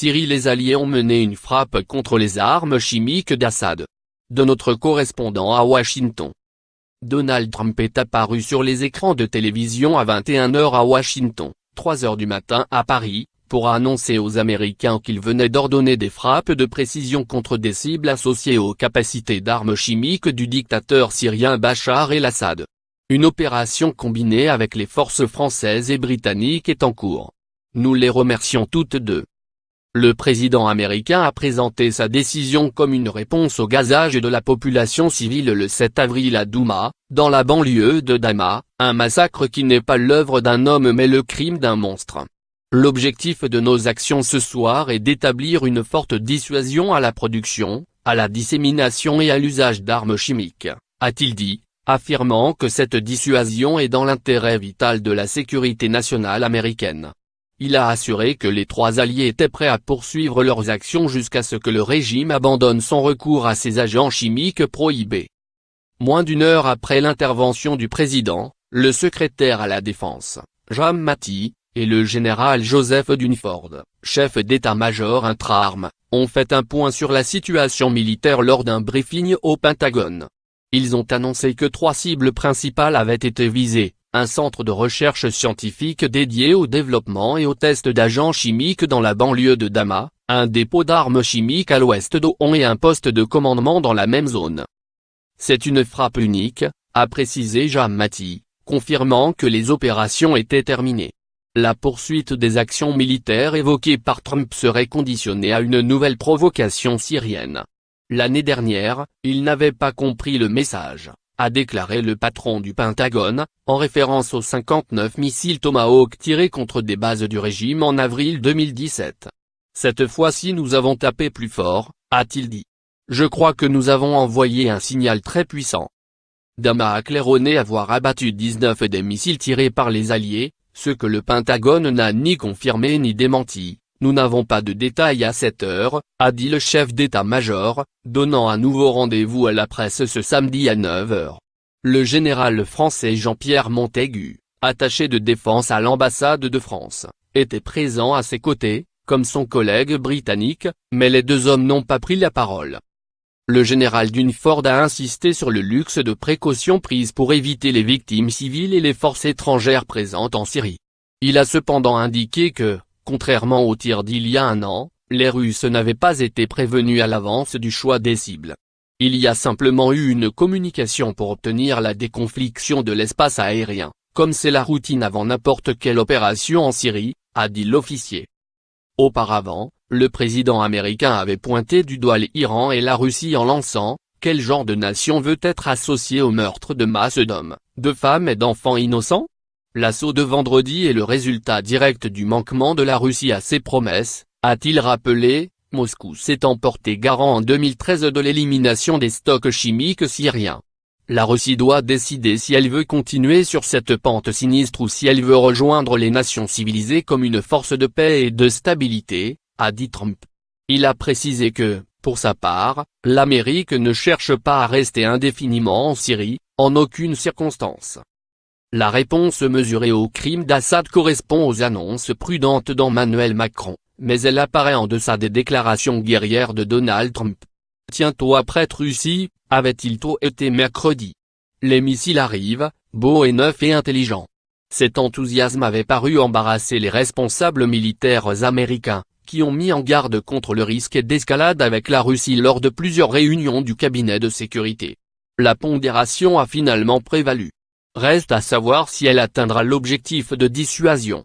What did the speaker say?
Syrie, les Alliés ont mené une frappe contre les armes chimiques d'Assad. De notre correspondant à Washington. Donald Trump est apparu sur les écrans de télévision à 21 h à Washington, 3 h du matin à Paris, pour annoncer aux Américains qu'il venait d'ordonner des frappes de précision contre des cibles associées aux capacités d'armes chimiques du dictateur syrien Bachar el-Assad. Une opération combinée avec les forces françaises et britanniques est en cours. Nous les remercions toutes deux. Le président américain a présenté sa décision comme une réponse au gazage de la population civile le 7 avril à Douma, dans la banlieue de Damas, un massacre qui n'est pas l'œuvre d'un homme mais le crime d'un monstre. L'objectif de nos actions ce soir est d'établir une forte dissuasion à la production, à la dissémination et à l'usage d'armes chimiques, a-t-il dit, affirmant que cette dissuasion est dans l'intérêt vital de la sécurité nationale américaine. Il a assuré que les trois alliés étaient prêts à poursuivre leurs actions jusqu'à ce que le régime abandonne son recours à ces agents chimiques prohibés. Moins d'une heure après l'intervention du président, le secrétaire à la Défense, Jim Mattis, et le général Joseph Dunford, chef d'état-major intra-armes, ont fait un point sur la situation militaire lors d'un briefing au Pentagone. Ils ont annoncé que 3 cibles principales avaient été visées, un centre de recherche scientifique dédié au développement et aux tests d'agents chimiques dans la banlieue de Damas, un dépôt d'armes chimiques à l'ouest d'Oran et un poste de commandement dans la même zone. C'est une frappe unique, a précisé Jim Mattis, confirmant que les opérations étaient terminées. La poursuite des actions militaires évoquées par Trump serait conditionnée à une nouvelle provocation syrienne. L'année dernière, il n'avait pas compris le message, a déclaré le patron du Pentagone, en référence aux 59 missiles Tomahawk tirés contre des bases du régime en avril 2017. Cette fois-ci nous avons tapé plus fort, a-t-il dit. Je crois que nous avons envoyé un signal très puissant. Damas a claironné avoir abattu 19 des missiles tirés par les Alliés, ce que le Pentagone n'a ni confirmé ni démenti. Nous n'avons pas de détails à cette heure, a dit le chef d'état-major, donnant un nouveau rendez-vous à la presse ce samedi à 9 h. Le général français Jean-Pierre Montaigu, attaché de défense à l'ambassade de France, était présent à ses côtés, comme son collègue britannique, mais les deux hommes n'ont pas pris la parole. Le général Dunford a insisté sur le luxe de précautions prises pour éviter les victimes civiles et les forces étrangères présentes en Syrie. Il a cependant indiqué que, contrairement aux tirs d'il y a un an, les Russes n'avaient pas été prévenus à l'avance du choix des cibles. Il y a simplement eu une communication pour obtenir la déconfliction de l'espace aérien, comme c'est la routine avant n'importe quelle opération en Syrie, a dit l'officier. Auparavant, le président américain avait pointé du doigt l'Iran et la Russie en lançant « Quel genre de nation veut être associée au meurtre de masse d'hommes, de femmes et d'enfants innocents ?» L'assaut de vendredi est le résultat direct du manquement de la Russie à ses promesses, a-t-il rappelé, Moscou s'étant porté garant en 2013 de l'élimination des stocks chimiques syriens. La Russie doit décider si elle veut continuer sur cette pente sinistre ou si elle veut rejoindre les nations civilisées comme une force de paix et de stabilité, a dit Trump. Il a précisé que, pour sa part, l'Amérique ne cherche pas à rester indéfiniment en Syrie, en aucune circonstance. La réponse mesurée au crime d'Assad correspond aux annonces prudentes d'Emmanuel Macron, mais elle apparaît en deçà des déclarations guerrières de Donald Trump. Tiens-toi prête Russie, avait-il tôt été mercredi. Les missiles arrivent, beaux et neufs et intelligents. Cet enthousiasme avait paru embarrasser les responsables militaires américains, qui ont mis en garde contre le risque d'escalade avec la Russie lors de plusieurs réunions du cabinet de sécurité. La pondération a finalement prévalu. Reste à savoir si elle atteindra l'objectif de dissuasion.